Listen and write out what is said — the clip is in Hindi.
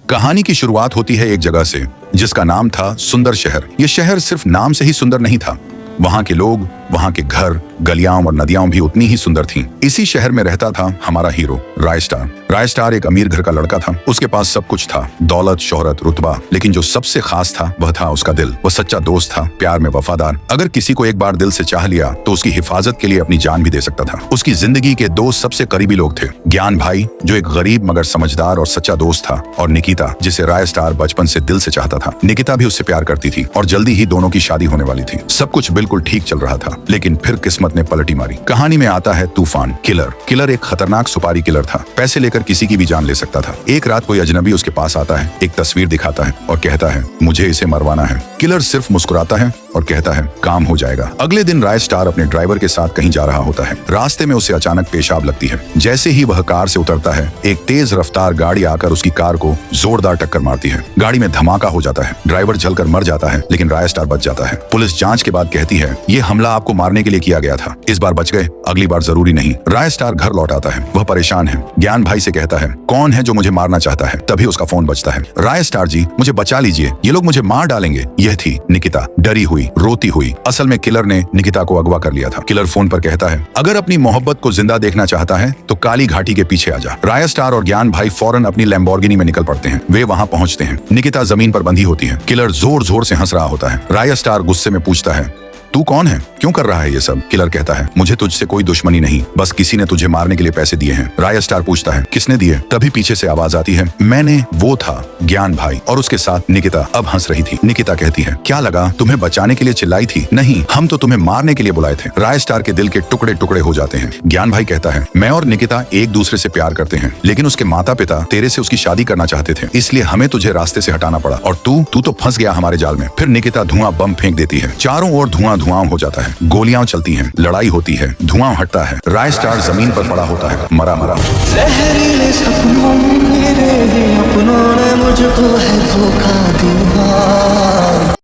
कहानी की शुरुआत होती है एक जगह से जिसका नाम था सुंदर शहर। ये शहर सिर्फ नाम से ही सुंदर नहीं था, वहां के लोग, वहां के घर, गलियां और नदियां भी उतनी ही सुंदर थीं। इसी शहर में रहता था हमारा हीरो रायस्टार। रायस्टार एक अमीर घर का लड़का था। उसके पास सब कुछ था, दौलत, शोहरत, रुतबा, लेकिन जो सबसे खास था वह था उसका दिल। वह सच्चा दोस्त था, प्यार में वफादार। अगर किसी को एक बार दिल से चाह लिया तो उसकी हिफाजत के लिए अपनी जान भी दे सकता था। उसकी जिंदगी के दो सबसे करीबी लोग थे, ज्ञान भाई जो एक गरीब मगर समझदार और सच्चा दोस्त था, और निकिता जिसे रायस्टार बचपन से दिल से चाहता था। निकिता भी उससे प्यार करती थी और जल्दी ही दोनों की शादी होने वाली थी। सब कुछ बिल्कुल ठीक चल रहा था, लेकिन फिर किस्मत ने पलटी मारी। कहानी में आता है तूफान। किलर एक खतरनाक सुपारी किलर था। पैसे लेकर किसी की भी जान ले सकता था। एक रात कोई अजनबी उसके पास आता है, एक तस्वीर दिखाता है और कहता है मुझे इसे मरवाना है। किलर सिर्फ मुस्कुराता है और कहता है काम हो जाएगा। अगले दिन रायस्टार अपने ड्राइवर के साथ कहीं जा रहा होता है। रास्ते में उसे अचानक पेशाब लगती है। जैसे ही वह कार से उतरता है, एक तेज रफ्तार गाड़ी आकर उसकी कार को जोरदार टक्कर मारती है। गाड़ी में धमाका हो जाता है। ड्राइवर जलकर मर जाता है, लेकिन रायस्टार बच जाता है। पुलिस जांच के बाद कहती है ये हमला आपको मारने के लिए किया गया था। इस बार बच गए, अगली बार जरूरी नहीं। रायस्टार घर लौट आता है। वह परेशान है। ज्ञान भाई से कहता है कौन है जो मुझे मारना चाहता है। तभी उसका फोन बजता है। रायस्टार जी, मुझे बचा लीजिए, ये लोग मुझे मार डालेंगे। यह थी निकिता, डरी हुई, रोती हुई। असल में किलर ने निकिता को अगवा कर लिया था। किलर फोन पर कहता है अगर अपनी मोहब्बत को जिंदा देखना चाहता है तो काली घाटी के पीछे आ जा। रायस्टार और ज्ञान भाई फौरन अपनी लैम्बोर्गिनी में निकल पड़ते हैं। वे वहां पहुंचते हैं। निकिता जमीन पर बंधी होती है। किलर जोर जोर से हंस रहा होता है। रायस्टार गुस्से में पूछता है तू कौन है, क्यों कर रहा है ये सब? किलर कहता है मुझे तुझसे कोई दुश्मनी नहीं, बस किसी ने तुझे मारने के लिए पैसे दिए हैं। रायस्टार पूछता है किसने दिए? तभी पीछे से आवाज आती है मैंने, वो था ज्ञान भाई और उसके साथ निकिता अब हंस रही थी। निकिता कहती है क्या लगा, तुम्हें बचाने के लिए चिल्लाई थी? नहीं, हम तो तुम्हें मारने के लिए बुलाए थे। रायस्टार के दिल के टुकड़े टुकड़े हो जाते हैं। ज्ञान भाई कहता है मैं और निकिता एक दूसरे से प्यार करते हैं, लेकिन उसके माता पिता तेरे से उसकी शादी करना चाहते थे, इसलिए हमें तुझे रास्ते से हटाना पड़ा और तू तो फंस गया हमारे जाल में। फिर निकिता धुआं बम फेंक देती है। चारों ओर धुआं धुआं हो जाता है। गोलियां चलती हैं, लड़ाई होती है, धुआं हटता है। रायस्टार जमीन पर पड़ा होता है, मरा मरा। जहरीले सपनों मेरे अपनों ने मुझको है धोखा दिया।